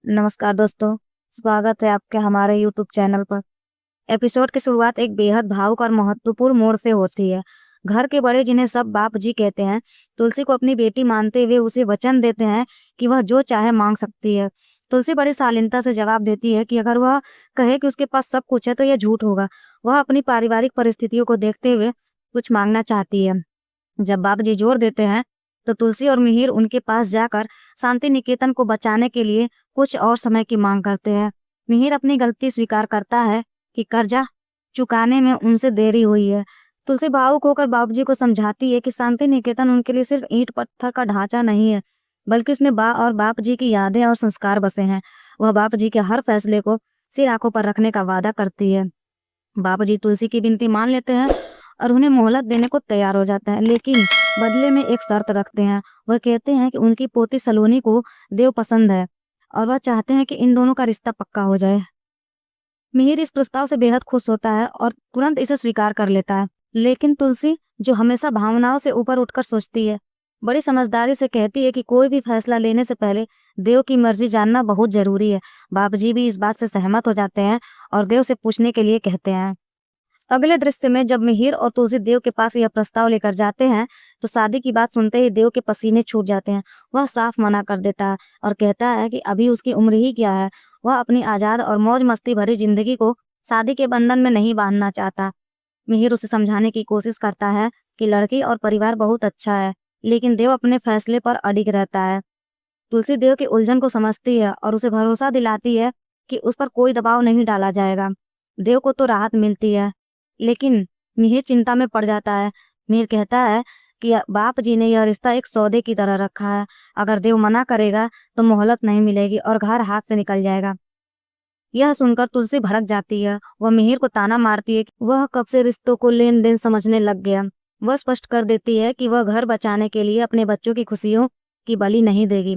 नमस्कार दोस्तों, स्वागत है आपके हमारे यूट्यूब चैनल पर। एपिसोड की शुरुआत एक बेहद भावुक और महत्वपूर्ण मोड़ से होती है। घर के बड़े, जिन्हें सब बाप जी कहते हैं, तुलसी को अपनी बेटी मानते हुए उसे वचन देते हैं कि वह जो चाहे मांग सकती है। तुलसी बड़ी शालीनता से जवाब देती है कि अगर वह कहे कि उसके पास सब कुछ है तो यह झूठ होगा। वह अपनी पारिवारिक परिस्थितियों को देखते हुए कुछ मांगना चाहती है। जब बाबा जी जोर देते हैं तो तुलसी और मिहिर उनके पास जाकर शांति निकेतन को बचाने के लिए कुछ और समय की मांग करते हैं। मिहिर अपनी गलती स्वीकार करता है कि कर्जा चुकाने में उनसे देरी हुई है। तुलसी भावुक होकर बाबूजी को समझाती है कि शांति निकेतन उनके लिए सिर्फ ईंट पत्थर का ढांचा नहीं है, बल्कि उसमें बा और बाप जी की यादें और संस्कार बसे हैं। वह बाप जी के हर फैसले को सिर आंखों पर रखने का वादा करती है। बाबा जी तुलसी की विनती मान लेते हैं और उन्हें मोहलत देने को तैयार हो जाते हैं, लेकिन बदले में एक शर्त रखते हैं। वह कहते हैं कि उनकी पोती सलोनी को देव पसंद है और वह चाहते हैं कि इन दोनों का रिश्ता पक्का हो जाए। मिहिर इस प्रस्ताव से बेहद खुश होता है और तुरंत इसे स्वीकार कर लेता है, लेकिन तुलसी, जो हमेशा भावनाओं से ऊपर उठकर सोचती है, बड़ी समझदारी से कहती है कि कोई भी फैसला लेने से पहले देव की मर्जी जानना बहुत जरूरी है। बाप जी भी इस बात से सहमत हो जाते हैं और देव से पूछने के लिए कहते हैं। अगले दृश्य में जब मिहिर और तुलसी देव के पास यह प्रस्ताव लेकर जाते हैं तो शादी की बात सुनते ही देव के पसीने छूट जाते हैं। वह साफ मना कर देता है और कहता है कि अभी उसकी उम्र ही क्या है। वह अपनी आजाद और मौज मस्ती भरी जिंदगी को शादी के बंधन में नहीं बांधना चाहता। मिहिर उसे समझाने की कोशिश करता है कि लड़की और परिवार बहुत अच्छा है, लेकिन देव अपने फैसले पर अडिग रहता है। तुलसी देव की उलझन को समझती है और उसे भरोसा दिलाती है कि उस पर कोई दबाव नहीं डाला जाएगा। देव को तो राहत मिलती है, लेकिन मिहिर चिंता में पड़ जाता है। मिहिर कहता है कि बाप जी ने यह रिश्ता एक सौदे की तरह रखा है। अगर देव मना करेगा तो मोहलत नहीं मिलेगी और घर हाथ से निकल जाएगा। यह सुनकर तुलसी भड़क जाती है। वह मिहिर को ताना मारती है कि वह कब से रिश्तों को लेन देन समझने लग गया। वह स्पष्ट कर देती है कि वह घर बचाने के लिए अपने बच्चों की खुशियों की बलि नहीं देगी।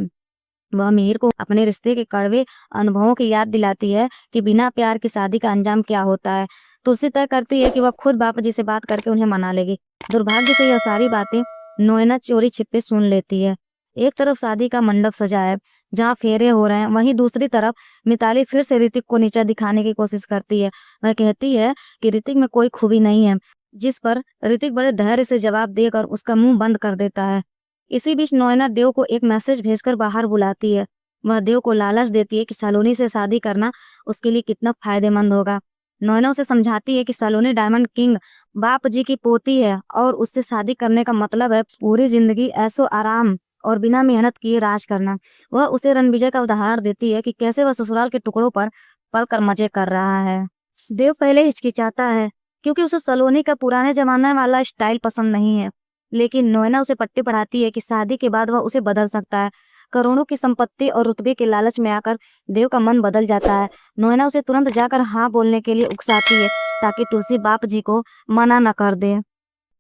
वह मिहिर को अपने रिश्ते के कड़वे अनुभवों की याद दिलाती है कि बिना प्यार की शादी का अंजाम क्या होता है। तुलसी तय करती है कि वह खुद बापू जी से बात करके उन्हें मना लेगी। दुर्भाग्य से यह सारी बातें नोएना चोरी छिपे सुन लेती है। एक तरफ शादी का मंडप सजा है जहाँ फेरे हो रहे हैं, वहीं दूसरी तरफ मिताली फिर से ऋतिक को नीचा दिखाने की कोशिश करती है। वह कहती है कि ऋतिक में कोई खूबी नहीं है, जिस पर ऋतिक बड़े धैर्य से जवाब देकर उसका मुंह बंद कर देता है। इसी बीच नोएना देव को एक मैसेज भेजकर बाहर बुलाती है। वह देव को लालच देती है कि सलोनी से शादी करना उसके लिए कितना फायदेमंद होगा। नोएना उसे समझाती है कि सलोनी डायमंड किंग बाप जी की पोती है और उससे शादी करने का मतलब है पूरी जिंदगी ऐशो आराम और बिना मेहनत किए राज करना। वह उसे रणविजय का उदाहरण देती है कि कैसे वह ससुराल के टुकड़ों पर पल कर मजे कर रहा है। देव पहले हिचकिचाता है क्योंकि उसे सलोनी का पुराने जमाने वाला स्टाइल पसंद नहीं है, लेकिन नोएना उसे पट्टी पढ़ाती है कि शादी के बाद वह उसे बदल सकता है। करोड़ों की संपत्ति और रुतबे के लालच में आकर देव का मन बदल जाता है। नोएना उसे तुरंत जाकर हाँ बोलने के लिए उकसाती है ताकि तुलसी बाप जी को मना न कर दे।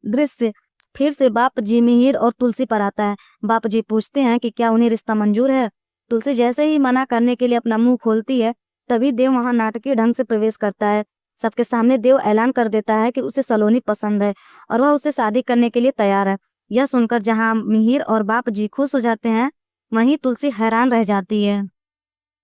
दृश्य फिर से बाप जी, मिहिर और तुलसी पर आता है। बाप जी पूछते हैं कि क्या उन्हें रिश्ता मंजूर है। तुलसी जैसे ही मना करने के लिए अपना मुंह खोलती है, तभी देव वहां नाटकीय ढंग से प्रवेश करता है। सबके सामने देव ऐलान कर देता है कि उसे सलोनी पसंद है और वह उससे शादी करने के लिए तैयार है। यह सुनकर जहां मिहिर और बाप जी खुश हो जाते हैं, वहीं तुलसी हैरान रह जाती है।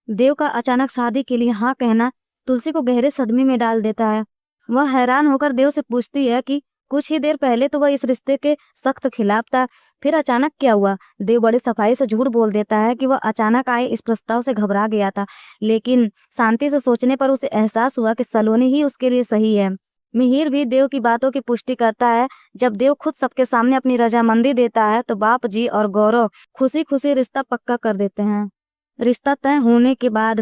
देव का अचानक शादी के लिए हाँ कहना तुलसी को गहरे सदमे में डाल देता है। वह हैरान होकर देव से पूछती है कि कुछ ही देर पहले तो वह इस रिश्ते के सख्त खिलाफ था, फिर अचानक क्या हुआ। देव बड़ी सफाई से झूठ बोल देता है कि वह अचानक आए इस प्रस्ताव से घबरा गया था, लेकिन शांति से सोचने पर उसे एहसास हुआ कि सलोनी ही उसके लिए सही है। मिहिर भी देव की बातों की पुष्टि करता है। जब देव खुद सबके सामने अपनी रजामंदी देता है तो बाप जी और गौरव खुशी खुशी रिश्ता पक्का कर देते हैं। रिश्ता तय होने के बाद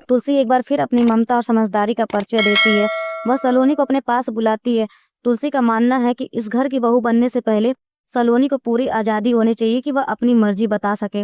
तुलसी एक बार फिर अपनी ममता और समझदारी का परिचय देती है। वह सलोनी को अपने पास बुलाती है। तुलसी का मानना है कि इस घर की बहू बनने से पहले सलोनी को पूरी आज़ादी होनी चाहिए कि वह अपनी मर्जी बता सके।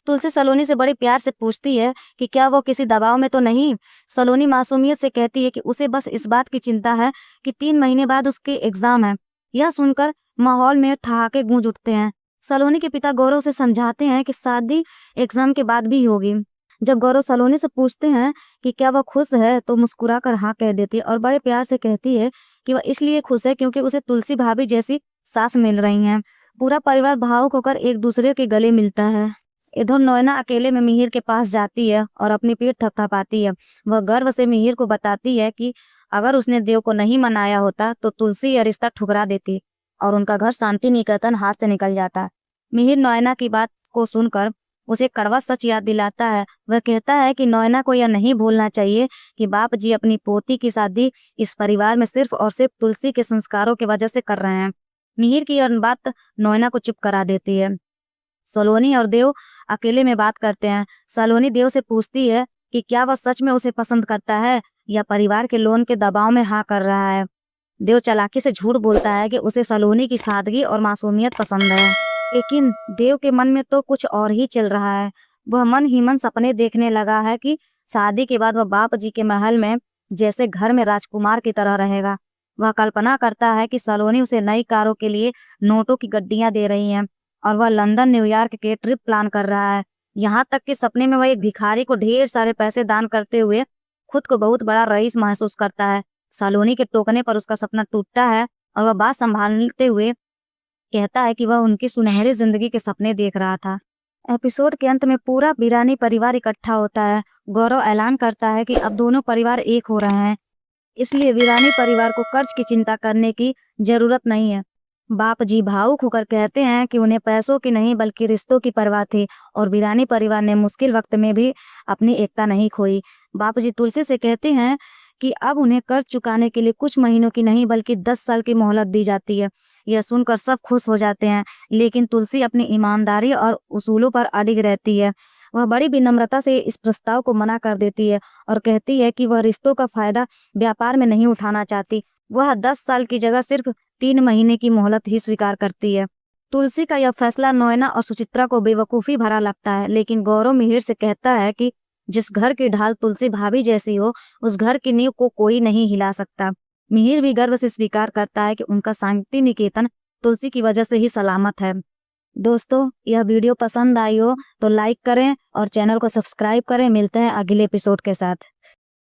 तुलसी सलोनी से बड़े प्यार से पूछती है कि क्या वो किसी दबाव में तो नहीं। सलोनी मासूमियत से कहती है कि उसे बस इस बात की चिंता है कि 3 महीने बाद उसके एग्जाम है। यह सुनकर माहौल में ठहाके गूंज उठते हैं। सलोनी के पिता गौरव से समझाते हैं कि शादी एग्जाम के बाद भी होगी। जब गौरव सलोनी से पूछते हैं कि क्या वह खुश है, तो मुस्कुरा कर हाँ कह देती है और बड़े प्यार से कहती है कि वह इसलिए खुश है क्योंकि उसे तुलसी भाभी जैसी सास मिल रही हैं। पूरा परिवार भावुक होकर एक दूसरे के गले मिलता है। इधर नोएना अकेले में मिहिर के पास जाती है और अपनी पीठ थपथपाती है। वह गर्व से मिहिर को बताती है कि अगर उसने देव को नहीं मनाया होता तो तुलसी यह रिश्ता ठुकरा देती और उनका घर शांति निकेतन हाथ से निकल जाता। मिहिर नोएना की बात को सुनकर उसे कड़वा सच याद दिलाता है। वह कहता है कि नोएना को यह नहीं भूलना चाहिए कि बाप जी अपनी पोती की शादी इस परिवार में सिर्फ और सिर्फ तुलसी के संस्कारों की वजह से कर रहे हैं। मिहिर की यह बात नोएना को चुप करा देती है। सलोनी और देव अकेले में बात करते हैं। सलोनी देव से पूछती है कि क्या वह सच में उसे पसंद करता है या परिवार के लोन के दबाव में हाँ कर रहा है। देव चालाकी से झूठ बोलता है कि उसे सलोनी की सादगी और मासूमियत पसंद है, लेकिन देव के मन में तो कुछ और ही चल रहा है। वह मन ही मन सपने देखने लगा है कि शादी के बाद वह बाप जी के महल में जैसे घर में राजकुमार की तरह रहेगा। वह कल्पना करता है कि सलोनी उसे नई कारों के लिए नोटों की गड्डियां दे रही हैं और वह लंदन न्यूयॉर्क के ट्रिप प्लान कर रहा है। यहाँ तक कि सपने में वह एक भिखारी को ढेर सारे पैसे दान करते हुए खुद को बहुत बड़ा रईस महसूस करता है। सलोनी के टोकने पर उसका सपना टूटता है और वह बात संभालते हुए कहता है कि वह उनकी सुनहरी जिंदगी के सपने देख रहा था। एपिसोड के अंत में पूरा बिरानी परिवार इकट्ठा होता है। गौरव ऐलान करता है कि अब दोनों परिवार एक हो रहे हैं, इसलिए वीरानी परिवार को कर्ज की चिंता करने की जरूरत नहीं है। बाप जी भावुक होकर कहते हैं कि उन्हें पैसों की नहीं बल्कि रिश्तों की परवाह थी और वीरानी परिवार ने मुश्किल वक्त में भी अपनी एकता नहीं खोई। बाप जी तुलसी से कहते हैं कि अब उन्हें कर्ज चुकाने के लिए कुछ महीनों की नहीं बल्कि 10 साल की मोहलत दी जाती है। यह सुनकर सब खुश हो जाते हैं, लेकिन तुलसी अपनी ईमानदारी और उसूलों पर अडिग रहती है। वह बड़ी विनम्रता से इस प्रस्ताव को मना कर देती है और कहती है कि वह रिश्तों का फायदा व्यापार में नहीं उठाना चाहती। वह 10 साल की जगह सिर्फ 3 महीने की मोहलत ही स्वीकार करती है। तुलसी का यह फैसला नोएना और सुचित्रा को बेवकूफ़ी भरा लगता है, लेकिन गौरव मिहिर से कहता है कि जिस घर की ढाल तुलसी भाभी जैसी हो, उस घर की नींव को कोई नहीं हिला सकता। मिहिर भी गर्व से स्वीकार करता है कि उनका शांति निकेतन तुलसी की वजह से ही सलामत है। दोस्तों, यह वीडियो पसंद आई हो तो लाइक करें और चैनल को सब्सक्राइब करें। मिलते हैं अगले एपिसोड के साथ।